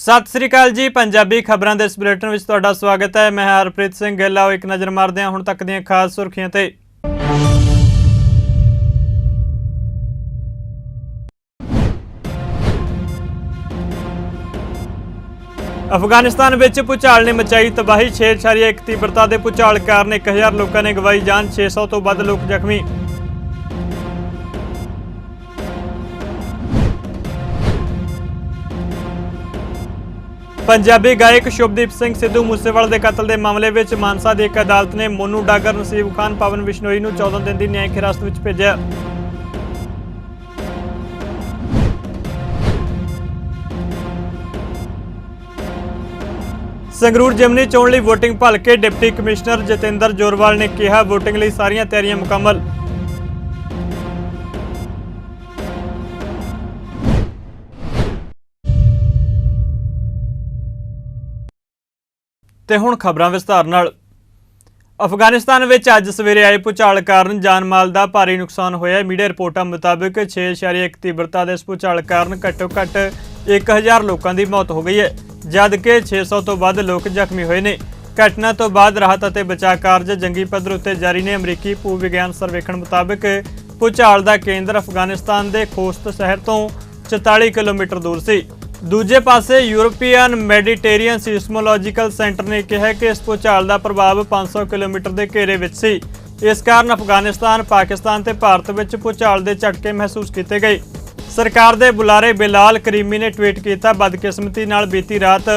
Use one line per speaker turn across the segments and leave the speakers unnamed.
सत श्री अकाल जी। पंजाबी खबरों के इस बुलेटिन में तुहाडा स्वागत है। मैं हरप्रीत सिंह गिल। आओ एक नज़र मारते हैं हुण तक दीआं खास सुर्खियां ते। अफगानिस्तान विच भूचाल ने मचाई तबाही। 6.1 तीव्रता के भूचाल कारण 1000 लोगों ने गवाई जान, 600 तो वध लोग जख्मी। पंजाबी गायक शुभदीप सिंह सिद्धू मूसेवाला के कतल के मामले में मानसा की एक अदालत ने मोनू डागर, नसीब खान, पवन बिश्नोई नूं 14 दिन की न्यायिक हिरासत में भेजा। संगरूर जिमनी चोण लई वोटिंग भलके डिप्टी कमिश्नर जतिंदर जोरवाल ने कहा, वोटिंग लई सारियां तैयारियां मुकम्मल। ते हुण खबरां विस्तार नाल। अफगानिस्तान विच अज सवेरे आए भूचाल कारण जान माल का भारी नुकसान होया। मीडिया रिपोर्टां मुताबिक 6.1 तीव्रता के इस भूचाल कारण घट्टो घट्ट 1000 लोगों की मौत हो गई है, जबकि 600 तो वध लोग जख्मी हुए ने। घटना तो बाद राहत और बचाव कार्य जंगी पद्धर उत्ते जारी ने। अमरीकी भू विग्यान सर्वेखण मुताबिक भूचाल का केंद्र अफगानिस्तान के खोस्त शहर तो 44 किलोमीटर दूर सी। दूजे पासे यूरोपीयन मैडिटेरियन सीस्मोलॉजिकल सेंटर ने कहा कि इस भूचाल का प्रभाव 500 किलोमीटर के घेरे विच सी। इस कारण अफगानिस्तान, पाकिस्तान ते भारत विच भूचाल के झटके महसूस किए गए। सरकार के बुलारे बिलाल करीमी ने ट्वीट किया, बदकिस्मती नाल बीती रात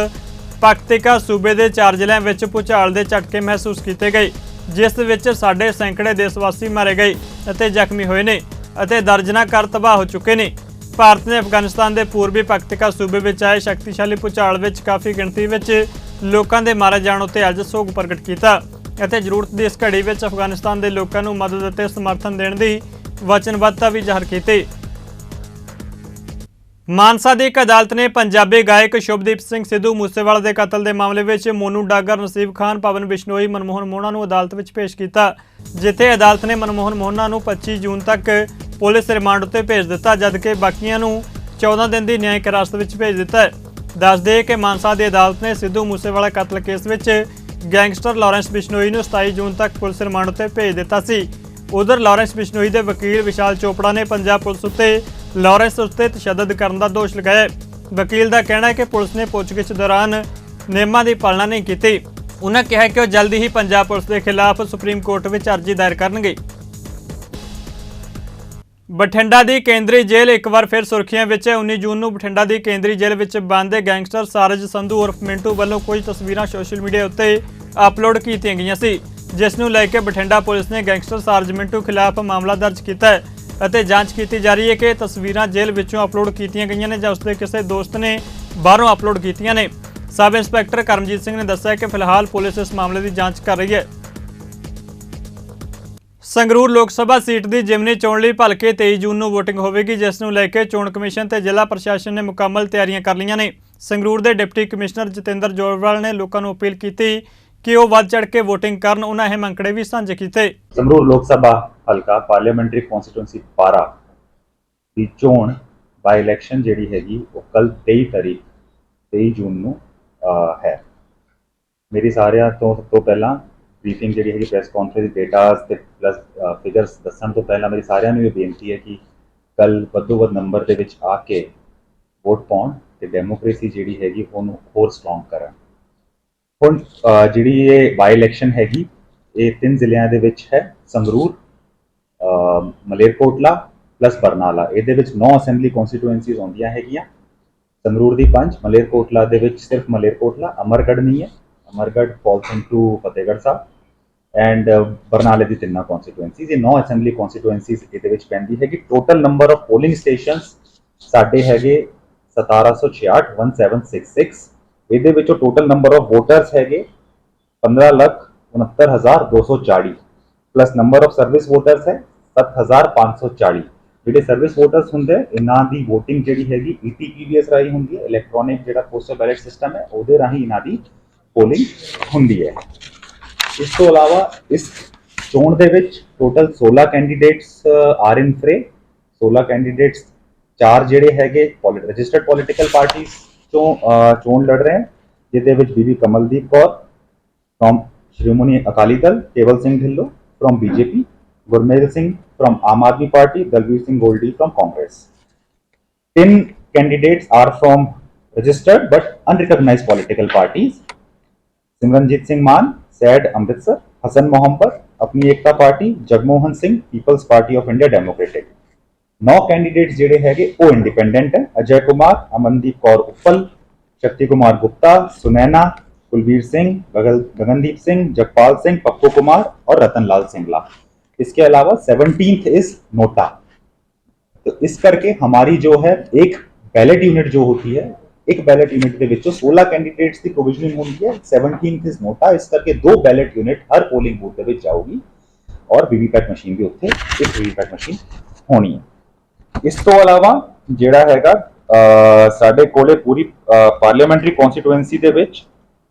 पक्तिका सूबे के 4 जिलों में भूचाल के झटके महसूस किए गए, जिस विच साढ़े सैकड़े देशवासी मारे गए और जख्मी हुए ने और दर्जना घर तबाह हो चुके हैं। भारत ने अफगानिस्तान के पूर्वी पक्तिका सूबे में आए शक्तिशाली भूचाल में काफ़ी गिणती में लोगों के मारे जाने उत्ते अज सोग प्रगट किया और जरूरत की इस घड़ी में अफगानिस्तान के लोगों को मदद और समर्थन देने की वचनबद्धता भी जाहिर की। मानसा की एक अदालत ने पंजाबी गायक शुभदीप सिंह सिद्धू मूसेवाला के कतल के मामले में मोनू डागर, नसीब खान, पवन बिश्नोई, मनमोहन मोहना को अदालत में पेश किया, जिथे अदालत ने मनमोहन मोहना को 25 जून तक पुलिस रिमांड उत्ते भेज दिता, जबकि बाकियां नूं 14 दिन की न्यायिक हिरासत में भेज दिता है। दस दे कि मानसा की अदालत ने सिद्धू मूसेवाला कतल केस में गैंगस्टर लॉरेंस बिश्नोई को 27 जून तक पुलिस रिमांड उत्ते भेज दिता सी। उधर लॉरेंस बिश्नोई के वकील विशाल चोपड़ा ने पंजाब पुलिस उत्ते लॉरेंस उत्ते तशद्दद करने का दोष लगाया। वकील का कहना है कि पुलिस ने पुछगिछ दौरान नियमों की पालना नहीं की। उन्होंने कहा कि वह जल्दी ही पंजाब पुलिस के खिलाफ सुप्रीम कोर्ट में अर्जी दायर करेंगे। बठिंडा की केंद्रीय जेल एक बार फिर सुर्खियां विच है। 19 जून को बठिंडा की केंद्रीय जेल में बंद गैंगस्टर सारज संधू उर्फ मिंटू वालों कुछ तस्वीरां सोशल मीडिया उत्ते अपलोड की गई सी, जिसनूं लैके बठिंडा पुलिस ने गैंगस्टर सारज मिंटू खिलाफ मामला दर्ज किया है और जांच की जा रही है कि तस्वीरां जेल विचों अपलोड की गई ने जां उसके किसी दोस्त ने बाहरों अपलोड कीतियां ने। सब इंस्पैक्टर करमजीत सिंह ने दस्सिया कि फिलहाल पुलिस इस मामले की जांच कर रही है। संगरूर लोक सभा सीट की जिमनी चोण लई भलके 23 जून को वोटिंग होगी, जिसनूं लैके चोण कमिशन ते जिला प्रशासन ने मुकम्मल तैयारियां कर लईआं ने। संगरूर के डिप्टी कमिश्नर जतिंदर जोरवाल ने लोगों को अपील की कि वह वध चढ़ के वोटिंग करन। उन्होंने अहम अंकड़े भी साझे किए।
संगरूर लोक सभा हल्का पार्लियामेंट्री कॉन्स्टिट्यूंसी 12 की चोण बाय इलैक्शन जिहड़ी हैगी वो कल 23 जून को है। मेरी सारिਆਂ ਤੋਂ ਸਭ ਤੋਂ ਪਹਿਲਾਂ ब्रीफिंग जी है press conference datas plus figures दसन तो पहला मेरी सारिਆਂ ਨੂੰ ਇਹ ਬੇਨਤੀ है कि कल ਵੱਧੋ ਵੱਧ नंबर ਦੇ ਵਿੱਚ ਆ ਕੇ वोट पाउण ਤੇ डेमोक्रेसी ਜਿਹੜੀ हैगी ਉਹਨੂੰ ਹੋਰ स्ट्रॉन्ग ਕਰਨ। ਹੁਣ ਜਿਹੜੀ ਇਹ ਬਾਈ ਇਲੈਕਸ਼ਨ हैगी ये 3 ਜ਼ਿਲ੍ਹਿਆਂ ਦੇ ਵਿੱਚ है, संगरूर, ਮਲੇਰਕੋਟਲਾ प्लस बरनाला। ਇਹਦੇ ਵਿੱਚ 9 ਅਸੈਂਬਲੀ ਕਨਸਟੀਟੂਐਂਸੀਜ਼ ਆਉਂਦੀਆਂ ਹੈਗੀਆਂ। संगरूर ਦੀ 5, ਮਲੇਰਕੋਟਲਾ ਦੇ ਵਿੱਚ ਸਿਰਫ ਮਲੇਰਕੋਟਲਾ, ਅਮਰਗढ़ नहीं है, Amargarh falls into Fatehgarh Sahib and बरनाले की 3 कॉन्स्टिट्यूएंसीज। ये 9 असैंबली कॉन्स्टिट्यूएंसीज ये पैंदी है। Total number of polling stations साढ़े है 1766 1766। ये टोटल नंबर ऑफ वोटर्स है 15,69,240 plus number of service voters है 7,540। ਜਿਹੜੇ सर्विस वोटर्स होंगे इन्हों की वोटिंग जी हैगी ETPVS राही होंगी है, इलैक्ट्रॉनिक जो पोस्टल बैलेट सिस्टम है वो राही इन्हों की पोलिंग होंगी है। इस तो अलावा इस चोण दे विच टोटल 16 कैंडीडेट्स आर इन फ्रे। 16 कैंडीडेट्स 4 जिहड़े हैगे रजिस्टर्ड पॉलिटिकल पार्टीज, ਚੋਣ ਲੜ ਰਹੇ ਹਨ, ਜਿਹਦੇ ਵਿੱਚ ਬੀਬੀ Kamaldeep Kaur from Shrimoni Akali Dal, Keval Singh Dhillon from BJP, Gurmeet Singh from Aam Aadmi Party, Dalveer Singh Goldie from Congress. 10 candidates are from registered but unrecognized political parties. Simranjit Singh Maan, SAID Amritsar, Hassan Mohammed, Apni Ekta Party, Jagmohan Singh, People's Party of India Democratic. 9 candidates ਜਿਹੜੇ ਹੈਗੇ ਉਹ independent है, अजय कुमार, अमनदीप कौर उप्पल, शक्ति कुमार गुप्ता, सुनैना, कुलबीर सिंह, गगनदीप सिंह, जगपाल सिंह, पप्पू कुमार और रतनलाल सिंगला। इसके अलावा 17th is NOTA. तो इस करके हमारी जो है एक बैलेट यूनिट जो होती है, एक बैलेट यूनिट के विचों 16 कैंडिडेट्स की प्रोविजनिंग होती है, 17th इज नोटा। इस करके 2 बैलेट यूनिट हर पोलिंग बूथ के विच जाऊगी और वीवीपैट मशीन भी उत्थे एक वीवीपैट मशीन होनी है। इस तो अलावा ਜਿਹੜਾ ਹੈਗਾ ਸਾਡੇ ਕੋਲੇ ਪੂਰੀ ਪਾਰਲੀਮੈਂਟਰੀ ਕਨਸਟੀਟੂਐਂਸੀ ਦੇ ਵਿੱਚ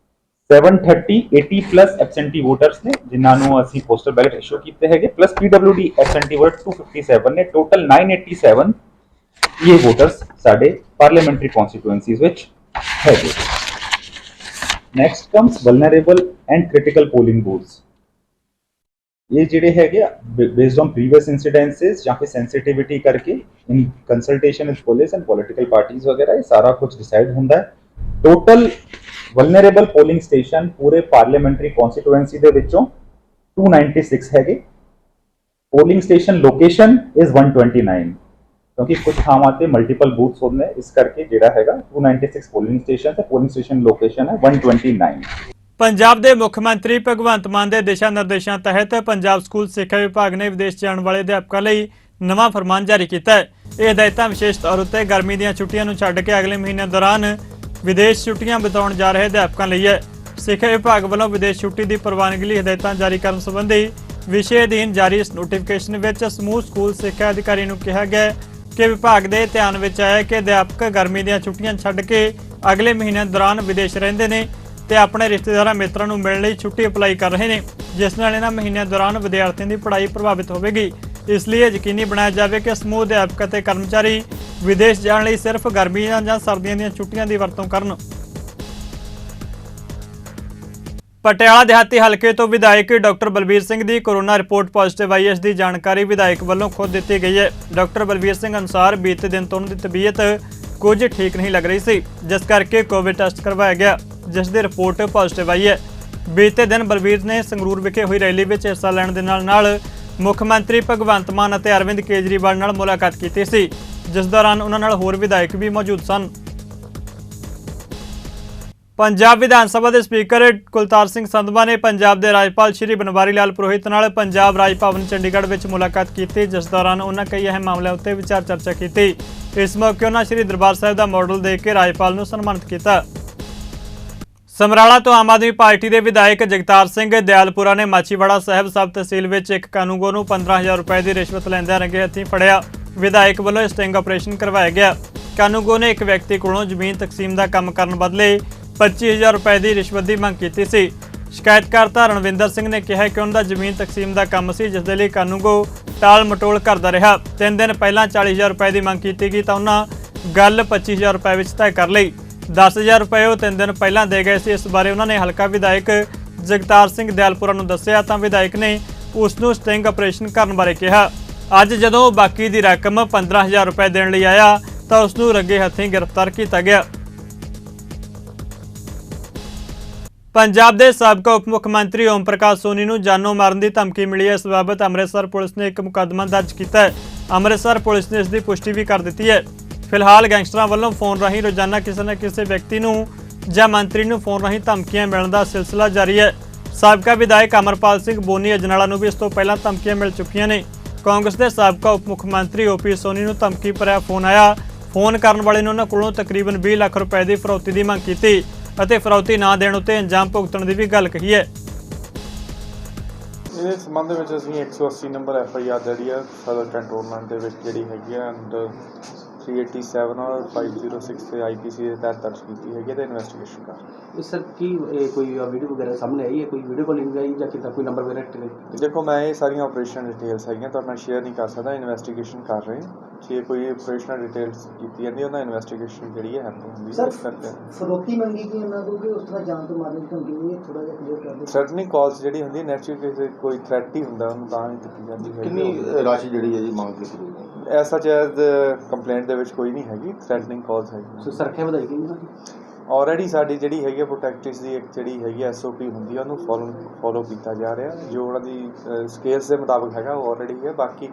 730 80 ਪਲੱਸ ਐਬਸੈਂਟੀ ਵੋਟਰਸ ਨੇ, ਜਿਨ੍ਹਾਂ ਨੂੰ ਅਸੀਂ ਪੋਸਟਲ ਬੈਲਟ ਇਸ਼ੂ ਕੀਤੇ ਹੈਗੇ, ਪਲੱਸ ਪੀਡਬਲਯੂਡੀ ਐਬਸੈਂਟੀ ਵੋਟ 257 ਨੇ। ਟੋਟਲ 987 ਇਹ ਵੋਟਰਸ ਸਾਡੇ ਪਾਰਲੀਮੈਂਟਰੀ ਕਨਸਟੀਟੂਐਂਸੀਜ਼ ਵਿੱਚ ਹੈਗੇ। Next comes vulnerable and critical polling booths. ये ਜਿਹੜੇ ਹੈਗੇ बेस्ड ऑन प्रीवियस इंसिडेंसेस ਜਾਂ फिर सेंसिटिविटी करके in consultation with police and political parties वगैरह ये सारा कुछ डिसाइड ਹੁੰਦਾ है। टोटल वल्नरेबल पोलिंग स्टेशन पूरे पार्लियामेंट्री कॉन्स्टिट्यूएंसी ਦੇ ਵਿੱਚੋਂ 296 ਹੈਗੇ। पोलिंग स्टेशन लोकेशन इज 129 क्योंकि कुछ ਥਾਵਾਂ ਤੇ मल्टीपल बूथ्स ਹੁੰਦੇ, ਇਸ ਕਰਕੇ ਜਿਹੜਾ ਹੈਗਾ 296 पोलिंग स्टेशन ਤੇ पोलिंग स्टेशन लोकेशन है 129।
ਪੰਜਾਬ ਦੇ ਮੁੱਖ ਮੰਤਰੀ ਭਗਵੰਤ ਮਾਨ ਦੇ ਦਿਸ਼ਾ ਨਿਰਦੇਸ਼ਾਂ ਤਹਿਤ ਪੰਜਾਬ ਸਕੂਲ ਸਿੱਖਿਆ ਵਿਭਾਗ ਨੇ ਵਿਦੇਸ਼ ਜਾਣ ਵਾਲੇ ਅਧਿਆਪਕਾਂ ਲਈ ਨਵਾਂ ਫਰਮਾਨ ਜਾਰੀ ਕੀਤਾ ਹੈ। ਇਹ ਹਦਾਇਤਾਂ ਵਿਸ਼ੇਸ਼ ਤੌਰ ਉੱਤੇ ਗਰਮੀ ਦੀਆਂ ਛੁੱਟੀਆਂ ਨੂੰ ਛੱਡ ਕੇ ਅਗਲੇ ਮਹੀਨੇ ਦੌਰਾਨ ਵਿਦੇਸ਼ ਛੁੱਟੀਆਂ ਬਿਤਾਉਣ ਜਾ ਰਹੇ ਅਧਿਆਪਕਾਂ ਲਈ ਹੈ। ਸਿੱਖਿਆ ਵਿਭਾਗ ਵੱਲੋਂ ਵਿਦੇਸ਼ ਛੁੱਟੀ ਦੀ ਪ੍ਰਵਾਨਗੀ ਲਈ ਹਦਾਇਤਾਂ ਜਾਰੀ ਕਰਨ ਸੰਬੰਧੀ ਵਿਸ਼ੇ ਅਧੀਨ ਜਾਰੀ ਇਸ ਨੋਟੀਫਿਕੇਸ਼ਨ ਵਿੱਚ ਸਮੂਹ ਸਕੂਲ ਸਿੱਖਿਆ ਅਧਿਕਾਰੀ ਨੂੰ ਕਿਹਾ ਗਿਆ ਕਿ ਵਿਭਾਗ ਦੇ ਧਿਆਨ ਵਿੱਚ ਆਇਆ ਕਿ ਅਧਿਆਪਕ ਗਰਮੀ ਦੀਆਂ ਛੁੱਟੀਆਂ ਛੱਡ ਕੇ ਅਗਲੇ ਮਹੀਨੇ ਦੌਰਾਨ ਵਿਦੇਸ਼ ਰਹਿੰਦੇ ਨੇ ਤੇ ਆਪਣੇ ਰਿਸ਼ਤੇਦਾਰਾਂ ਮਿੱਤਰਾਂ ਨੂੰ ਮਿਲਣ ਲਈ ਛੁੱਟੀ ਅਪਲਾਈ ਕਰ ਰਹੇ ਨੇ, ਜਿਸ ਨਾਲ ਇਹਨਾਂ ਮਹੀਨਿਆਂ ਦੌਰਾਨ ਵਿਦਿਆਰਥੀਆਂ ਦੀ ਪੜ੍ਹਾਈ ਪ੍ਰਭਾਵਿਤ ਹੋਵੇਗੀ। ਇਸ ਲਈ ਯਕੀਨੀ ਬਣਾਇਆ ਜਾਵੇ ਕਿ ਸਮੂਹ ਅਧਿਆਪਕ ਅਤੇ ਕਰਮਚਾਰੀ ਵਿਦੇਸ਼ ਜਾਣ ਲਈ ਸਿਰਫ ਗਰਮੀਆਂ ਜਾਂ ਸਰਦੀਆਂ ਦੀਆਂ ਛੁੱਟੀਆਂ ਦੀ ਵਰਤੋਂ ਕਰਨ। ਪਟਿਆਲਾ ਦਿਹਾਤੀ ਹਲਕੇ ਤੋਂ ਵਿਧਾਇਕ ਡਾਕਟਰ ਬਲਬੀਰ ਸਿੰਘ ਦੀ ਕੋਰੋਨਾ ਰਿਪੋਰਟ ਪੋਜ਼ਿਟਿਵ ਆਈ, ਇਸ ਦੀ ਜਾਣਕਾਰੀ ਵਿਧਾਇਕ ਵੱਲੋਂ ਖੁਦ ਦਿੱਤੀ ਗਈ ਹੈ। ਡਾਕਟਰ ਬਲਬੀਰ ਸਿੰਘ ਅਨੁਸਾਰ ਬੀਤੇ ਦਿਨ ਤੋਂ ਉਹਨਾਂ ਦੀ ਤਬੀਅਤ ਕੁਝ ਠੀਕ ਨਹੀਂ ਲੱਗ ਰਹੀ ਸੀ, ਜਿਸ ਕਰਕੇ ਕੋਵਿਡ ਟੈਸਟ ਕਰਵਾਇਆ ਗਿਆ, ਜਿਸ ਦੀ ਰਿਪੋਰਟ ਪੋਜ਼ਿਟਿਵ ਆਈ ਹੈ। ਬੀਤੇ ਦਿਨ ਬਲਬੀਰ ਨੇ ਸੰਗਰੂਰ ਵਿਖੇ ਹੋਈ ਰੈਲੀ ਵਿੱਚ ਹਿੱਸਾ ਲੈਣ ਦੇ ਨਾਲ ਮੁੱਖ ਮੰਤਰੀ ਭਗਵੰਤ ਮਾਨ ਅਤੇ ਅਰਵਿੰਦ ਕੇਜਰੀਵਾਲ ਨਾਲ ਮੁਲਾਕਾਤ ਕੀਤੀ ਸੀ, ਜਿਸ ਦੌਰਾਨ ਉਹਨਾਂ ਨਾਲ ਹੋਰ ਵਿਧਾਇਕ ਵੀ ਮੌਜੂਦ ਸਨ। ਪੰਜਾਬ ਵਿਧਾਨ ਸਭਾ ਦੇ ਸਪੀਕਰ ਕੁਲਤਾਰ ਸਿੰਘ ਸੰਧਵਾ ਨੇ ਪੰਜਾਬ ਦੇ ਰਾਜਪਾਲ ਸ਼੍ਰੀ ਬਨਵਾਰੀ ਲਾਲ ਪੁਰੋਹਿਤ ਨਾਲ ਪੰਜਾਬ ਰਾਜ ਭਵਨ ਚੰਡੀਗੜ੍ਹ ਵਿੱਚ ਮੁਲਾਕਾਤ ਕੀਤੀ, ਜਿਸ ਦੌਰਾਨ ਉਹਨਾਂ ਕਈ ਅਹਿਮ ਮਾਮਲਿਆਂ ਉੱਤੇ ਵਿਚਾਰ ਚਰਚਾ ਕੀਤੀ। ਇਸ ਮੌਕੇ ਉਹਨਾਂ ਸ਼੍ਰੀ ਦਰਬਾਰ ਸਾਹਿਬ ਦਾ ਮਾਡਲ ਦੇ ਕੇ ਰਾਜਪਾਲ ਨੂੰ ਸਨਮਾਨਿਤ ਕੀਤਾ। ਸਮਰਾਲਾ ਤੋਂ ਆਮ ਆਦਮੀ ਪਾਰਟੀ ਦੇ ਵਿਧਾਇਕ ਜਗਤਾਰ ਸਿੰਘ ਦਿਆਲਪੁਰਾ ਨੇ ਮਾਚੀਵਾੜਾ ਸਾਹਿਬ ਸਬ ਤਹਿਸੀਲ ਵਿੱਚ ਇੱਕ ਕਾਨੂੰਗੋ ਨੂੰ 15,000 ਰੁਪਏ ਦੀ ਰਿਸ਼ਵਤ ਲੈਂਦਿਆਂ ਰੰਗੇ ਹੱਥੀਂ ਫੜਿਆ। ਵਿਧਾਇਕ ਵੱਲੋਂ ਸਟਿੰਗ ਆਪਰੇਸ਼ਨ ਕਰਵਾਇਆ ਗਿਆ। ਕਾਨੂੰਗੋ ਨੇ ਇੱਕ ਵਿਅਕਤੀ ਕੋਲੋਂ ਜ਼ਮੀਨ ਤਕਸੀਮ ਦਾ ਕੰਮ ਕਰਨ ਬਦਲੇ 25,000 ਰੁਪਏ ਦੀ ਰਿਸ਼ਵਤ ਦੀ ਮੰਗ ਕੀਤੀ ਸੀ। ਸ਼ਿਕਾਇਤਕਰਤਾ ਰਣਵਿੰਦਰ ਸਿੰਘ ਨੇ ਕਿਹਾ ਕਿ ਉਹਨਾਂ ਦਾ ਜ਼ਮੀਨ ਤਕਸੀਮ ਦਾ ਕੰਮ ਸੀ, ਜਿਸ ਦੇ ਲਈ ਕਾਨੂੰਗੋ ਟਾਲ ਮਟੋਲ ਕਰਦਾ ਰਿਹਾ। 3 ਦਿਨ ਪਹਿਲਾਂ 40,000 ਰੁਪਏ ਦੀ ਮੰਗ ਕੀਤੀ ਗਈ ਤਾਂ ਉਹਨਾਂ ਗੱਲ 25,000 ਰੁਪਏ ਵਿੱਚ ਤੈਅ ਕਰ ਲਈ। 10,000 ਰੁਪਏ ਉਹ 3 ਦਿਨ ਪਹਿਲਾਂ ਦੇ ਗਏ ਸੀ। ਇਸ ਬਾਰੇ ਉਹਨਾਂ ਨੇ ਹਲਕਾ ਵਿਧਾਇਕ ਜਗਤਾਰ ਸਿੰਘ ਦਿਆਲਪੁਰਾ ਨੂੰ ਦੱਸਿਆ ਤਾਂ ਵਿਧਾਇਕ ਨੇ ਉਸ ਨੂੰ ਸਟਿੰਗ ਆਪਰੇਸ਼ਨ ਕਰਨ ਬਾਰੇ ਕਿਹਾ। ਅੱਜ ਜਦੋਂ ਬਾਕੀ ਦੀ ਰਕਮ 15,000 ਰੁਪਏ ਦੇਣ ਲਈ ਆਇਆ ਤਾਂ ਉਸ ਨੂੰ ਰੰਗੇ ਹੱਥੀਂ ਗ੍ਰਿਫਤਾਰ ਕੀਤਾ ਗਿਆ। ਪੰਜਾਬ ਦੇ ਸਾਬਕਾ ਉਪ ਮੁੱਖ ਮੰਤਰੀ ਓਮ ਪ੍ਰਕਾਸ਼ ਸੋਨੀ ਨੂੰ ਜਾਨੋਂ ਮਾਰਨ ਦੀ ਧਮਕੀ ਮਿਲੀ ਹੈ। ਇਸ ਬਾਬਤ ਅੰਮ੍ਰਿਤਸਰ ਪੁਲਿਸ ਨੇ ਇੱਕ ਮੁਕੱਦਮਾ ਦਰਜ ਕੀਤਾ ਹੈ। ਅੰਮ੍ਰਿਤਸਰ ਪੁਲਿਸ ਨੇ ਇਸ ਦੀ ਪੁਸ਼ਟੀ ਵੀ ਕਰ ਦਿੱਤੀ ਹੈ। ਫਿਲਹਾਲ ਗੈਂਗਸਟਰਾਂ ਵੱਲੋਂ ਫੋਨ ਰਾਹੀਂ ਰੋਜ਼ਾਨਾ ਕਿਸੇ ਨਾ ਕਿਸੇ ਵਿਅਕਤੀ ਨੂੰ ਜਾਂ ਮੰਤਰੀ ਨੂੰ ਫੋਨ ਰਾਹੀਂ ਧਮਕੀਆਂ ਮਿਲਣ ਦਾ ਸਿਲਸਿਲਾ ਜਾਰੀ ਹੈ। ਸਾਬਕਾ ਵਿਧਾਇਕ ਅਮਰਪਾਲ ਸਿੰਘ ਬੋਨੀ ਅਜਨਾਲਾ ਨੂੰ ਵੀ ਇਸ ਤੋਂ ਪਹਿਲਾਂ ਧਮਕੀਆਂ ਮਿਲ ਚੁੱਕੀਆਂ ਨੇ। ਕਾਂਗਰਸ ਦੇ ਸਾਬਕਾ ਉਪ ਮੁੱਖ ਮੰਤਰੀ ਓਪੀ ਸੋਨੀ ਨੂੰ ਧਮਕੀ ਭਰਿਆ ਫੋਨ ਆਇਆ। ਫੋਨ ਕਰਨ ਵਾਲੇ ਨੇ ਉਹਨਾਂ ਕੋਲੋਂ ਤਕਰੀਬਨ 20 ਲੱਖ ਰੁਪਏ ਦੀ ਫਰੌਤੀ ਦੀ ਮੰਗ ਕੀਤੀ ਅਤੇ ਫਰੌਤੀ ਨਾ ਦੇਣ ਉੱਤੇ ਅੰਜਾਮ ਭੁਗਤਣ ਦੀ ਵੀ ਗੱਲ ਕਹੀ ਹੈ।
ਇਹਦੇ ਸੰਬੰਧ ਵਿੱਚ ਅਸੀਂ 180 ਨੰਬਰ FIR ਜਿਹੜੀ ਆ ਸਦਰ ਕੰਟਰੋਲਮੈਂਟ ਦੇ ਵਿੱਚ ਜਿਹੜੀ ਹੈਗੀ ਆ ਐਂਡ 387 और 506 से IPC ਦੇ ਤਹਿਤ ਦਰਜ ਕੀਤੀ ਹੈਗੀ ਤੇ ਇਨਵੈਸਟੀਗੇਸ਼ਨ ਕਰ ਰਹੇ।
ਸਰ ਕੀ ਕੋਈ ਵੀਡੀਓ ਵਗੈਰਾ ਸਾਹਮਣੇ ਆਈ ਹੈ, ਕੋਈ ਵੀਡੀਓ ਕਾਲਿੰਗ ਆਈ ਜਾਂ ਕਿਤਾ ਕੋਈ ਨੰਬਰ ਵਗੈਰਾ?
ਦੇਖੋ ਮੈਂ ਇਹ ਸਾਰੀਆਂ ਆਪਰੇਸ਼ਨ ਡਿਟੇਲਸ ਹੈਗੀਆਂ ਤੁਹਾਡੇ ਨਾਲ ਸ਼ੇਅਰ ਨਹੀਂ ਕਰ ਸਕਦਾ, ਇਨਵੈਸਟੀਗੇਸ਼ਨ ਕਰ ਰਹੇ ਹਾਂ। ਜੇ ਕੋਈ ਆਪਰੇਸ਼ਨਲ ਡਿਟੇਲਸ ਕੀਤੀ ਜਾਂਦੀ ਉਹਨਾਂ ਇਨਵੈਸਟੀਗੇਸ਼ਨ ਜਿਹੜੀ ਹੈ ਹੈਪਨ ਹੁੰਦੀ ਹੈ।
ਸਰ ਫਰੋਤੀ ਮੰਗੀ ਕਿ ਉਹਨਾਂ ਕੋਲ ਕਿ ਉਸ ਤਰ੍ਹਾਂ ਜਾਣ ਤੋਂ ਮਾਰਨ ਦੀ ਧਮਕੀ ਇਹ ਥੋੜਾ ਜਿਹਾ ਕਲੀਅਰ ਕਰ ਦਿਓ।
ਥ੍ਰੈਟਨਿੰਗ ਕਾਲਸ ਜਿਹੜੀ ਹੁੰਦੀ ਨੈਚੁਰਲੀ ਕੋਈ ਥ੍ਰੈਟ ਹੀ ਹੁੰਦਾ ਉਹਨੂੰ ਤਾਂ ਹੀ ਦਿੱਤੀ ਜਾਂਦੀ ਹੈ।
ਕਿੰਨੀ ਰਾਸ਼ੀ ਜਿਹੜੀ ਹੈ ਜੀ ਮੰਗ ਕੀਤੀ ਗਈ?
ਐਸਾ ਜੈਜ਼ ਕੰਪਲੇਂਟ ਦੇ ਵਿੱਚ ਕੋਈ ਨਹੀਂ ਹੈਗੀ, ਥ੍ਰੈਟਨਿੰਗ ਕਾਲਸ ਹੈਗੀ।
ਸੋ ਸੁਰੱਖਿਆ ਵਧਾਈ ਗਈ ਹੈ
ਆਲਰੇਡੀ ਸਾਡੀ ਜਿਹੜੀ ਹੈਗੀ ਪ੍ਰੋਟੈਕਟਿਵ ਦੀ ਇੱਕ ਜਿਹੜੀ ਹੈਗੀ SOP ਹੁੰਦੀ ਹੈ ਉਹਨੂੰ ਫੋਲੋ ਕੀਤਾ ਜਾ ਰਿਹਾ ਜੋ ਉਹਨਾਂ ਦੀ ਸਕੇਲਸ ਦੇ ਮੁਤਾਬਕ ਹੈਗਾ ਉਹ ਆਲਰੇਡੀ ਹੈ। ਬਾਕੀ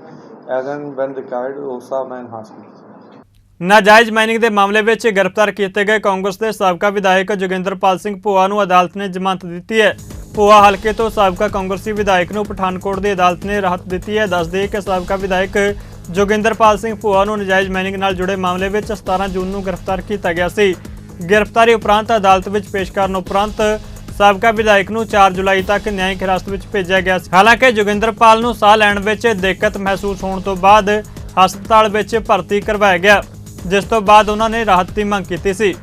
ਐਜ਼ ਐਂਡ ਵੈਨ ਰਿਕਾਇਰਡ ਉਸ ਹਿਸਾਬ ਨਾਲ ਐਨਹਾਂਸ ਕੀਤਾ।
ਨਾਜਾਇਜ਼ ਮਾਈਨਿੰਗ ਦੇ ਮਾਮਲੇ ਵਿੱਚ ਗ੍ਰਿਫਤਾਰ ਕੀਤੇ ਗਏ ਕਾਂਗਰਸ ਦੇ ਸਾਬਕਾ ਵਿਧਾਇਕ ਜੋਗਿੰਦਰਪਾਲ ਸਿੰਘ ਭੂਆ ਨੂੰ ਅਦਾਲਤ ਨੇ ਜ਼ਮਾਨਤ ਦਿੱਤੀ ਹੈ। ਭੂਆ ਹਲਕੇ ਤੋਂ ਸਾਬਕਾ ਕਾਂਗਰਸੀ ਵਿਧਾਇਕ ਨੂੰ ਪਠਾਨਕੋਟ ਦੀ ਅਦਾਲਤ ਨੇ ਰਾਹਤ ਦਿੱਤੀ ਹੈ। ਦੱਸ ਦੇਈਏ ਕਿ ਸਾਬਕਾ ਵਿਧਾਇਕ ਜੋਗਿੰਦਰਪਾਲ ਸਿੰਘ ਭੂਆ ਨੂੰ ਨਾਜਾਇਜ਼ ਮਾਈਨਿੰਗ ਨਾਲ ਜੁੜੇ ਮਾਮਲੇ ਵਿੱਚ 17 ਜੂਨ ਨੂੰ ਗ੍ਰਿਫਤਾਰ ਕੀਤਾ ਗਿਆ ਸੀ। ਗ੍ਰਿਫਤਾਰੀ ਉਪਰੰਤ ਅਦਾਲਤ ਵਿੱਚ ਪੇਸ਼ ਕਰਨ ਉਪਰੰਤ ਸਾਬਕਾ ਵਿਧਾਇਕ ਨੂੰ 4 ਜੁਲਾਈ ਤੱਕ ਨਿਆਇਕ ਹਿਰਾਸਤ ਵਿੱਚ ਭੇਜਿਆ ਗਿਆ ਸੀ। ਹਾਲਾਂਕਿ ਜੋਗਿੰਦਰਪਾਲ ਨੂੰ ਸਾਹ ਲੈਣ ਵਿੱਚ ਦਿੱਕਤ ਮਹਿਸੂਸ ਹੋਣ ਤੋਂ ਬਾਅਦ ਹਸਪਤਾਲ ਵਿੱਚ ਭਰਤੀ ਕਰਵਾਇਆ ਗਿਆ, ਜਿਸ ਤੋਂ ਬਾਅਦ ਉਹਨਾਂ ਨੇ ਰਾਹਤ ਦੀ ਮੰਗ ਕੀਤੀ ਸੀ।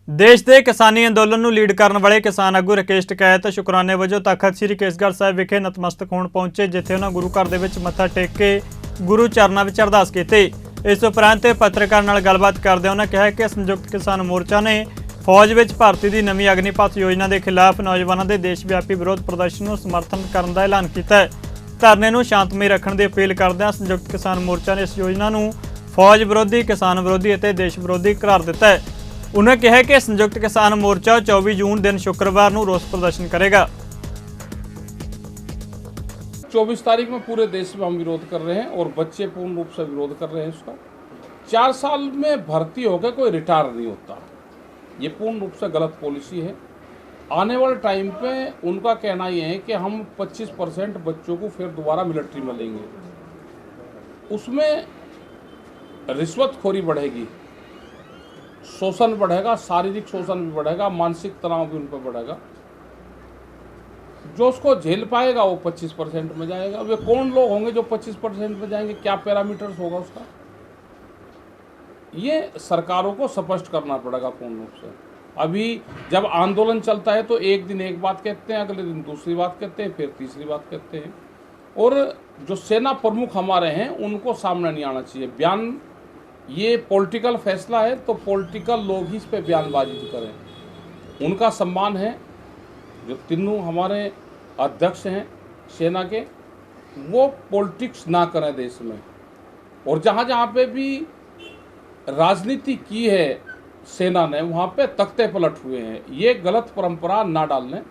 ਦੇਸ਼ ਦੇ ਕਿਸਾਨੀ ਅੰਦੋਲਨ ਨੂੰ ਲੀਡ ਕਰਨ ਵਾਲੇ ਕਿਸਾਨ ਆਗੂ ਰਾਕੇਸ਼ ਟਕੈਤ ਸ਼ੁਕਰਾਨੇ ਵਜੋਂ ਤਖਤ ਸ੍ਰੀ ਕੇਸਗੜ੍ਹ ਸਾਹਿਬ ਵਿਖੇ ਨਤਮਸਤਕ ਹੋਣ ਪਹੁੰਚੇ, ਜਿੱਥੇ ਉਹਨਾਂ ਗੁਰੂ ਘਰ ਦੇ ਵਿੱਚ ਮੱਥਾ ਟੇਕ ਕੇ ਗੁਰੂ ਚਰਨਾਂ ਵਿੱਚ ਅਰਦਾਸ ਕੀਤੀ। ਇਸ ਉਪਰੰਤ ਪੱਤਰਕਾਰ ਨਾਲ ਗੱਲਬਾਤ ਕਰਦਿਆਂ ਉਹਨਾਂ ਕਿਹਾ ਕਿ ਸੰਯੁਕਤ ਕਿਸਾਨ ਮੋਰਚਾ ਨੇ ਫੌਜ ਵਿੱਚ ਭਰਤੀ ਦੀ ਨਵੀਂ ਅਗਨੀਪਥ ਯੋਜਨਾ ਦੇ ਖਿਲਾਫ ਨੌਜਵਾਨਾਂ ਦੇ ਦੇਸ਼ ਵਿਆਪੀ ਵਿਰੋਧ ਪ੍ਰਦਰਸ਼ਨ ਨੂੰ ਸਮਰਥਨ ਕਰਨ ਦਾ ਐਲਾਨ ਕੀਤਾ ਹੈ। ਧਰਨੇ ਨੂੰ ਸ਼ਾਂਤਮਈ ਰੱਖਣ ਦੀ ਅਪੀਲ ਕਰਦਿਆਂ ਸੰਯੁਕਤ ਕਿਸਾਨ ਮੋਰਚਾ ਨੇ ਇਸ ਯੋਜਨਾ ਨੂੰ ਫੌਜ ਵਿਰੋਧੀ, ਕਿਸਾਨ ਵਿਰੋਧੀ ਅਤੇ ਦੇਸ਼ ਵਿਰੋਧੀ ਕਰਾਰ ਦਿੱਤਾ ਹੈ। उन्होंने कहा कि संयुक्त किसान मोर्चा 24 जून दिन शुक्रवार को रोष प्रदर्शन करेगा।
24 तारीख में पूरे देश में हम विरोध कर रहे हैं और बच्चे पूर्ण रूप से विरोध कर रहे हैं इसका। 4 साल में भर्ती होकर कोई रिटायर नहीं होता, ये पूर्ण रूप से गलत पॉलिसी है। आने वाले टाइम पे उनका कहना ये है कि हम 25% बच्चों को फिर दोबारा मिलिट्री में लेंगे, उसमें रिश्वतखोरी बढ़ेगी, शोषण बढ़ेगा, शारीरिक शोषण भी बढ़ेगा, मानसिक तनाव भी उन पर बढ़ेगा। जो उसको झेल पाएगा वो 25% में जाएगा। वे कौन लोग होंगे जो 25% में जाएंगे, क्या पैरामीटर्स होगा उसका, ये सरकारों को स्पष्ट करना पड़ेगा पूर्ण रूप से। अभी जब आंदोलन चलता है तो एक दिन एक बात कहते हैं, अगले दिन दूसरी बात कहते हैं, फिर तीसरी बात कहते हैं। और जो सेना प्रमुख हमारे हैं उनको सामने नहीं आना चाहिए। बयान ये पॉलिटिकल फैसला है तो पॉलिटिकल लोग ही इस पे बयानबाजी करें। उनका सम्मान है, जो तीनों हमारे अध्यक्ष हैं सेना के, वो पॉलिटिक्स ना करें देश में। और जहाँ जहाँ पे भी राजनीति की है सेना ने, वहाँ पे तख्ते पलट हुए हैं। ये गलत परंपरा ना डालने।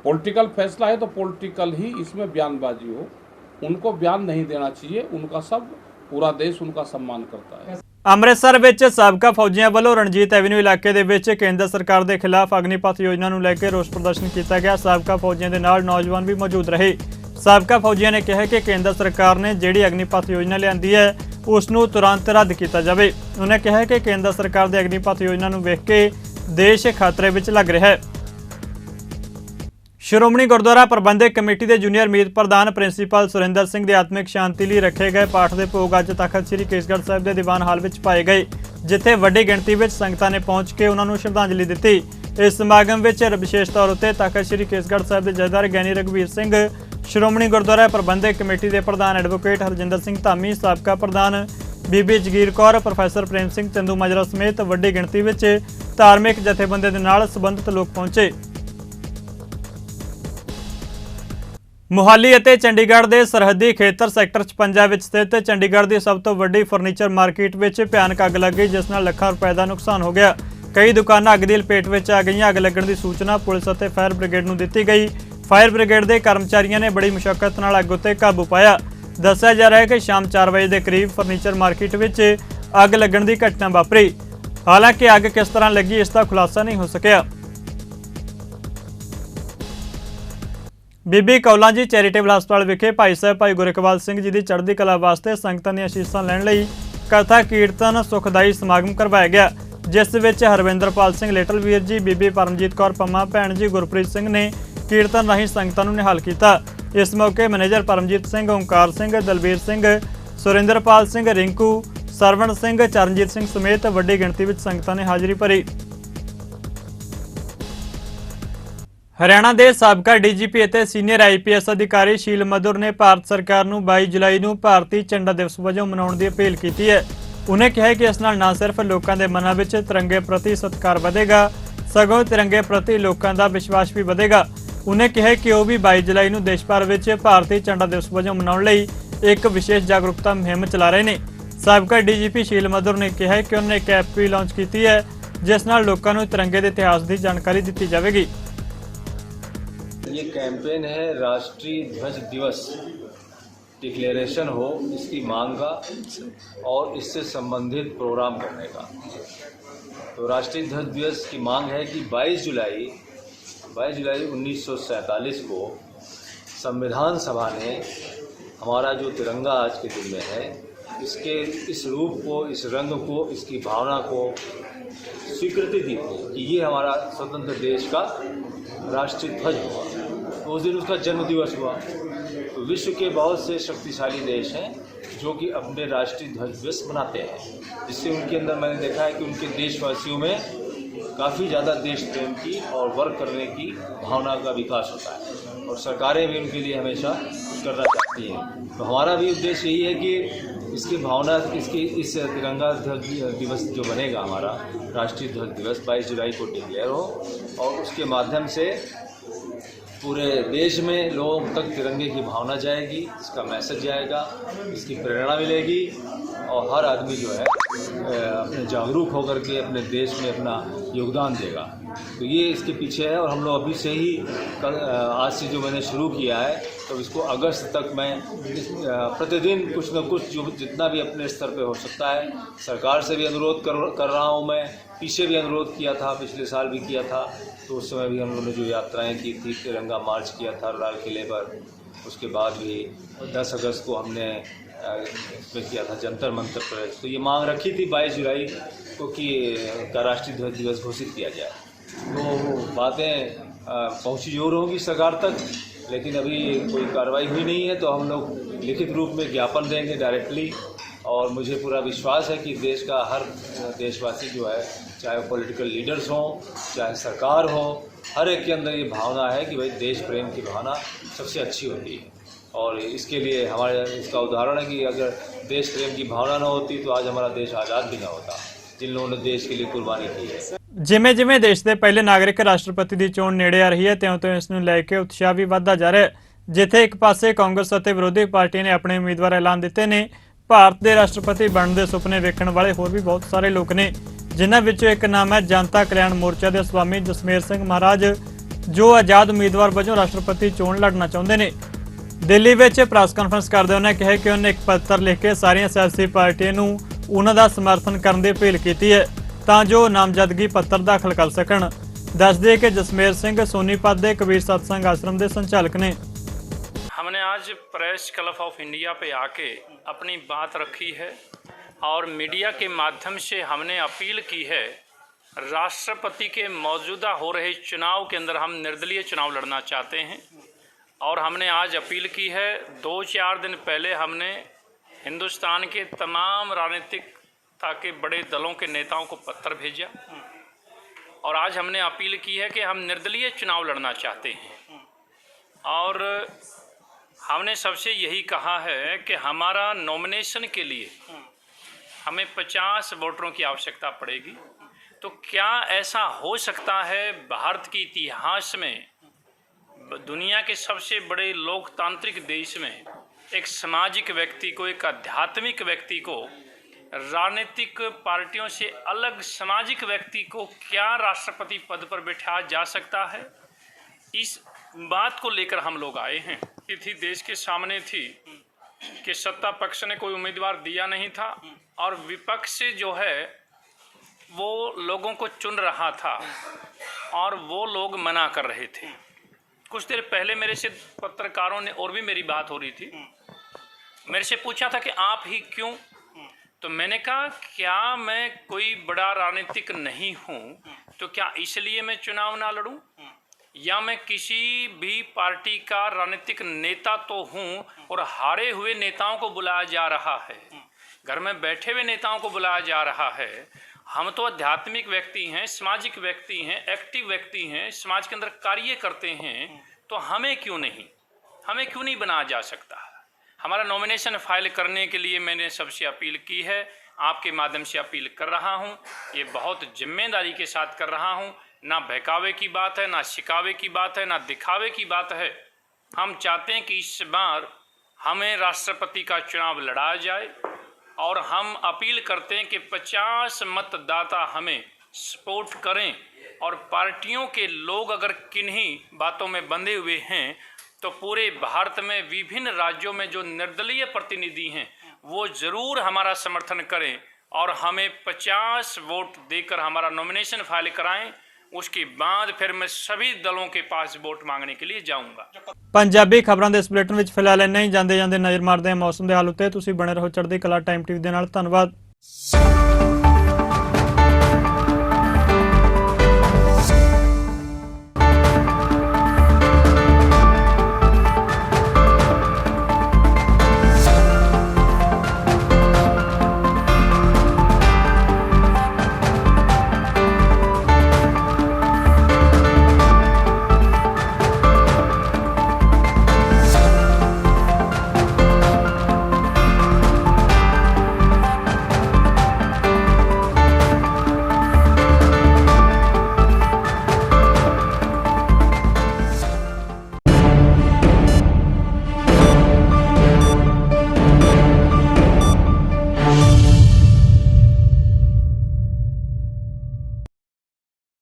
पॉलिटिकल फैसला है तो पॉलिटिकल ही इसमें बयानबाजी हो, उनको बयान नहीं देना चाहिए। उनका सब पूरा देश उनका सम्मान करता है।
ਅੰਮ੍ਰਿਤਸਰ ਵਿੱਚ ਸਾਬਕਾ ਫੌਜੀਆਂ ਵੱਲੋਂ ਰਣਜੀਤ ਐਵਨਿਊ ਇਲਾਕੇ ਦੇ ਵਿੱਚ ਕੇਂਦਰ ਸਰਕਾਰ ਦੇ ਖਿਲਾਫ ਅਗਨੀਪਥ ਯੋਜਨਾ ਨੂੰ ਲੈ ਕੇ ਰੋਸ ਪ੍ਰਦਰਸ਼ਨ ਕੀਤਾ ਗਿਆ। ਸਾਬਕਾ ਫੌਜੀਆਂ ਦੇ ਨਾਲ ਨੌਜਵਾਨ ਵੀ ਮੌਜੂਦ ਰਹੇ। ਸਾਬਕਾ ਫੌਜੀਆਂ ਨੇ ਕਿਹਾ ਕਿ ਕੇਂਦਰ ਸਰਕਾਰ ਨੇ ਜਿਹੜੀ ਅਗਨੀਪਥ ਯੋਜਨਾ ਲਿਆਂਦੀ ਹੈ ਉਸ ਨੂੰ ਤੁਰੰਤ ਰੱਦ ਕੀਤਾ ਜਾਵੇ। ਉਹਨੇ ਕਿਹਾ ਕਿ ਕੇਂਦਰ ਸਰਕਾਰ ਦੀ ਅਗਨੀਪਥ ਯੋਜਨਾ ਨੂੰ ਵੇਖ ਕੇ ਦੇਸ਼ ਖਤਰੇ ਵਿੱਚ ਲੱਗ ਰਿਹਾ ਹੈ। ਸ਼੍ਰੋਮਣੀ ਗੁਰਦੁਆਰਾ ਪ੍ਰਬੰਧਕ ਕਮੇਟੀ ਦੇ ਜੂਨੀਅਰ ਮੀਤ ਪ੍ਰਧਾਨ ਪ੍ਰਿੰਸੀਪਲ ਸੁਰਿੰਦਰ ਸਿੰਘ ਦੇ ਆਤਮਿਕ ਸ਼ਾਂਤੀ ਲਈ ਰੱਖੇ ਗਏ ਪਾਠ ਦੇ ਭੋਗ ਅੱਜ ਤਖਤ ਸ੍ਰੀ ਕੇਸਗੜ੍ਹ ਸਾਹਿਬ ਦੇ ਦੀਵਾਨ ਹਾਲ ਵਿੱਚ ਪਾਏ ਗਏ, ਜਿੱਥੇ ਵੱਡੀ ਗਿਣਤੀ ਵਿੱਚ ਸੰਗਤਾਂ ਨੇ ਪਹੁੰਚ ਕੇ ਉਹਨਾਂ ਨੂੰ ਸ਼ਰਧਾਂਜਲੀ ਦਿੱਤੀ। ਇਸ ਸਮਾਗਮ ਵਿੱਚ ਵਿਸ਼ੇਸ਼ ਤੌਰ ਉੱਤੇ ਤਖਤ ਸ੍ਰੀ ਕੇਸਗੜ੍ਹ ਸਾਹਿਬ ਦੇ ਜਥੇਦਾਰ ਗਿਆਨੀ ਰਘਵੀਰ ਸਿੰਘ, ਸ਼੍ਰੋਮਣੀ ਗੁਰਦੁਆਰਾ ਪ੍ਰਬੰਧਕ ਕਮੇਟੀ ਦੇ ਪ੍ਰਧਾਨ ਐਡਵੋਕੇਟ ਹਰਜਿੰਦਰ ਸਿੰਘ ਧਾਮੀ, ਸਾਬਕਾ ਪ੍ਰਧਾਨ ਬੀਬੀ ਜਗੀਰ ਕੌਰ, ਪ੍ਰੋਫੈਸਰ ਪ੍ਰੇਮ ਸਿੰਘ ਚੰਦੂ ਮਾਜਰਾ ਸਮੇਤ ਵੱਡੀ ਗਿਣਤੀ ਵਿੱਚ ਧਾਰਮਿਕ ਜਥੇਬੰਦੀਆਂ ਦੇ ਨਾਲ ਸੰਬੰਧਿਤ ਲੋਕ ਪਹੁੰਚੇ। ਮੁਹਾਲੀ ਅਤੇ ਚੰਡੀਗੜ੍ਹ ਦੇ ਸਰਹੱਦੀ ਖੇਤਰ ਸੈਕਟਰ 56 ਵਿੱਚ ਸਥਿਤ ਚੰਡੀਗੜ੍ਹ ਦੀ ਸਭ ਤੋਂ ਵੱਡੀ ਫਰਨੀਚਰ ਮਾਰਕੀਟ ਵਿੱਚ ਭਿਆਨਕ ਅੱਗ ਲੱਗ ਗਈ, ਜਿਸ ਨਾਲ ਲੱਖਾਂ ਰੁਪਏ ਦਾ ਨੁਕਸਾਨ ਹੋ ਗਿਆ। ਕਈ ਦੁਕਾਨਾਂ ਅੱਗ ਦੀ ਲਪੇਟ ਵਿੱਚ ਆ ਗਈਆਂ। ਅੱਗ ਲੱਗਣ ਦੀ ਸੂਚਨਾ ਪੁਲਿਸ ਅਤੇ ਫਾਇਰ ਬ੍ਰਿਗੇਡ ਨੂੰ ਦਿੱਤੀ ਗਈ। ਫਾਇਰ ਬ੍ਰਿਗੇਡ ਦੇ ਕਰਮਚਾਰੀਆਂ ਨੇ ਬੜੀ ਮੁਸ਼ੱਕਤ ਨਾਲ ਅੱਗ ਉੱਤੇ ਕਾਬੂ ਪਾਇਆ। ਦੱਸਿਆ ਜਾ ਰਿਹਾ ਹੈ ਕਿ ਸ਼ਾਮ 4 ਵਜੇ ਦੇ ਕਰੀਬ ਫਰਨੀਚਰ ਮਾਰਕੀਟ ਵਿੱਚ ਅੱਗ ਲੱਗਣ ਦੀ ਘਟਨਾ ਵਾਪਰੀ। ਹਾਲਾਂਕਿ ਅੱਗ ਕਿਸ ਤਰ੍ਹਾਂ ਲੱਗੀ ਇਸ ਦਾ ਖੁਲਾਸਾ ਨਹੀਂ ਹੋ ਸਕਿਆ। ਬੀਬੀ ਕੌਲਾਂ ਜੀ ਚੈਰੀਟੇਬਲ ਹਸਪਤਾਲ ਵਿਖੇ ਭਾਈ ਸਾਹਿਬ ਭਾਈ ਗੁਰਕਵਾਲ ਸਿੰਘ ਜੀ ਦੀ ਚੜ੍ਹਦੀ ਕਲਾ ਵਾਸਤੇ ਸੰਗਤਾਂ ਦੀਆਂ ਅਸੀਸਾਂ ਲੈਣ ਲਈ ਕਥਾ ਕੀਰਤਨ ਸੁਖਦਾਈ ਸਮਾਗਮ ਕਰਵਾਇਆ ਗਿਆ, ਜਿਸ ਵਿੱਚ ਹਰਵਿੰਦਰਪਾਲ ਸਿੰਘ ਲਿਟਲ ਵੀਰ ਜੀ, ਬੀਬੀ ਪਰਮਜੀਤ ਕੌਰ ਪੰਮਾ, ਭੈਣ ਜੀ ਗੁਰਪ੍ਰੀਤ ਸਿੰਘ ਨੇ ਕੀਰਤਨ ਰਾਹੀਂ ਸੰਗਤਾਂ ਨੂੰ ਨਿਹਾਲ ਕੀਤਾ। इस मौके मैनेजर परमजीत सिंह, ओंकार सिंह, दलबीर सिंह, सुरेंद्रपाल सिंह, रिंकू, सरवण सिंह, चरणजीत सिंह समेत वड्डी गिणती विच संगतां ने हाजिरी भरी। हरियाणा के साबका डीजीपी ਅਤੇ सीनियर IPS अधिकारी शील मधुर ने भारत सरकार ਨੂੰ 22 जुलाई ਨੂੰ भारतीय झंडा दिवस वजों मनाउण ਦੀ अपील की है। उन्हें कहा कि इस नाल ना सिर्फ लोगों के मनां विच तिरंगे प्रति सत्कार वधेगा, सगों तिरंगे प्रति लोगों का विश्वास भी वधेगा। उन्हें कहा कि वह भी 22 जुलाई ਨੂੰ देश भर में भारतीय झंडा दिवस वजों मनाउण लई एक विशेष जागरूकता मुहिम चला रहे हैं। साबका डीजीपी शील मधुर ने कहा कि उन्होंने एक ऐप भी लॉन्च की है जिस नाल लोगों को तिरंगे के इतिहास की जानकारी दी जाएगी।
ये कैंपेन है राष्ट्रीय ध्वज दिवस डिक्लेरेशन हो इसकी मांग का और इससे संबंधित प्रोग्राम करने का। तो राष्ट्रीय ध्वज दिवस की मांग है कि 22 जुलाई 1947 को संविधान सभा ने हमारा जो तिरंगा आज के दिन में है इसके इस रूप को, इस रंग को, इसकी भावना को स्वीकृति दी थी कि ये हमारा स्वतंत्र देश का राष्ट्रीय ध्वज हुआ। तो उस दिन उसका जन्म दिवस हुआ। तो विश्व के बहुत से शक्तिशाली देश हैं जो कि अपने राष्ट्रीय ध्वज दिवस मनाते हैं, जिससे उनके अंदर मैंने देखा है कि उनके देशवासियों में काफ़ी ज़्यादा देश प्रेम की और वर्क करने की भावना का विकास होता है और सरकारें भी उनके लिए हमेशा कुछ करना चाहती हैं। तो हमारा भी उद्देश्य यही है कि इसकी भावना, इस तिरंगा ध्वज दिवस जो बनेगा हमारा राष्ट्रीय ध्वज दिवस 22 जुलाई को डिक्लेयर हो और उसके माध्यम से पूरे देश में लोगों तक तिरंगे की भावना जाएगी, इसका मैसेज जाएगा, इसकी प्रेरणा मिलेगी और हर आदमी जो है अपने जागरूक होकर के अपने देश में अपना योगदान देगा। तो ये इसके पीछे है और हम लोग अभी से ही आज से जो मैंने शुरू किया है तो इसको अगस्त तक मैं प्रतिदिन कुछ न कुछ जो जितना भी अपने स्तर पे हो सकता है सरकार से भी अनुरोध कर रहा हूँ। मैं पीछे भी अनुरोध किया था, पिछले साल भी किया था, तो उस समय भी हम लोगों ने जो यात्राएं की थी, तिरंगा मार्च किया था लाल किले पर, उसके बाद भी 10 अगस्त को हमने इसमें किया था जंतर मंतर पर। तो ये मांग रखी थी 22 जुलाई को कि का राष्ट्रीय ध्वज दिवस घोषित किया जाए। तो बातें पहुंची जरूर होंगी सरकार तक, लेकिन अभी कोई कार्रवाई हुई नहीं है। तो हम लोग लिखित रूप में ज्ञापन देंगे डायरेक्टली और मुझे पूरा विश्वास है कि देश का हर देशवासी जो है, चाहे पॉलिटिकल लीडर्स हों, चाहे सरकार हो, हर एक के अंदर ये भावना है कि भाई देश प्रेम की भावना सबसे अच्छी होती है। और इसके लिए हमारे इसका उदाहरण है कि अगर देश प्रेम की भावना न होती तो आज हमारा देश आज़ाद भी ना होता, जिन लोगों ने देश के लिए कुर्बानी की है।
जिमें जिमें देश के पहले नागरिक राष्ट्रपति की चोण नेड़े आ रही है, त्यों त्यों इसनूं लैके उत्साह भी वधदा जा रहा है। जिथे एक पासे कांग्रेस और विरोधी पार्टियां ने अपने उम्मीदवार ऐलान दिते ने, भारत के राष्ट्रपति बनने के सुपने वेखण वाले होर भी बहुत सारे लोग ने, जिन्हां विचों एक नाम है जनता कल्याण मोर्चा के स्वामी जसमेर सिंह महाराज, जो आजाद उम्मीदवार वजों राष्ट्रपति चोण लड़ना चाहते हैं। दिल्ली में प्रेस कॉन्फ्रेंस करते उन्होंने कहा कि उन्होंने एक पत्र लिख के सारिया सियासी पार्टियों को उन्हों समर्थन करने की अपील की है तां जो नामजदगी पत्र दाखिल कर सकन। दस दिए कि जसमेर सिंह सोनीपत के कबीर सत्संग आश्रम के संचालक ने।
हमने आज प्रेस क्लब ऑफ इंडिया पे आके अपनी बात रखी है और मीडिया के माध्यम से हमने अपील की है, राष्ट्रपति के मौजूदा हो रहे चुनाव के अंदर हम निर्दलीय चुनाव लड़ना चाहते हैं और हमने आज अपील की है। 2-4 दिन पहले हमने हिंदुस्तान के तमाम राजनीतिकता के बड़े दलों के नेताओं को पत्र भेजा और आज हमने अपील की है कि हम निर्दलीय चुनाव लड़ना चाहते हैं और हमने सबसे यही कहा है कि हमारा नॉमिनेशन के लिए हमें 50 वोटरों की आवश्यकता पड़ेगी। तो क्या ऐसा हो सकता है भारत के इतिहास में, दुनिया के सबसे बड़े लोकतांत्रिक देश में, एक सामाजिक व्यक्ति को, एक आध्यात्मिक व्यक्ति को, राजनीतिक पार्टियों से अलग सामाजिक व्यक्ति को क्या राष्ट्रपति पद पर बैठाया जा सकता है? इस बात को लेकर हम लोग आए हैं। स्थिति देश के सामने थी कि सत्ता पक्ष ने कोई उम्मीदवार दिया नहीं था और विपक्ष जो है वो लोगों को चुन रहा था और वो लोग मना कर रहे थे। कुछ देर पहले मेरे से पत्रकारों ने, और भी मेरी बात हो रही थी, मेरे से पूछा था कि आप ही क्यों? तो मैंने कहा क्या मैं कोई बड़ा राजनीतिक नहीं हूँ तो क्या इसलिए मैं चुनाव ना लड़ूं? या मैं किसी भी पार्टी का राजनीतिक नेता तो हूं और हारे हुए नेताओं को बुलाया जा रहा है, घर में बैठे हुए नेताओं को बुलाया जा रहा है। हम तो आध्यात्मिक व्यक्ति हैं, सामाजिक व्यक्ति हैं, एक्टिव व्यक्ति हैं, समाज के अंदर कार्य करते हैं, तो हमें क्यों नहीं बनाया जा सकता। हमारा नॉमिनेशन फाइल करने के लिए मैंने सबसे अपील की है, आपके माध्यम से अपील कर रहा हूं। ये बहुत जिम्मेदारी के साथ कर रहा हूं, ना बहकावे की बात है, ना शिकावे की बात है, ना दिखावे की बात है। हम चाहते हैं कि इस बार हमें राष्ट्रपति का चुनाव लड़ाया जाए और हम अपील करते हैं कि 50 मतदाता हमें सपोर्ट करें और पार्टियों के लोग अगर किन्हीं बातों में बंधे हुए हैं तो पूरे भारत में विभिन्न राज्यों में जो निर्दलीय प्रतिनिधि हैं वो ज़रूर हमारा समर्थन करें और हमें 50 वोट देकर हमारा नॉमिनेशन फाइल कराएं। उसके बाद फिर मैं सभी दलों के पास वोट मांगने के लिए जाऊंगा।
पंजाबी खबरों के इस बुलेटिन में फिलहाल इन्ना ही। जाते जाते नज़र मारते हैं मौसम के हाल उत्ते। तुसीं बने रहो चढ़दी कला टाइम टीवी के नाल। धन्नवाद।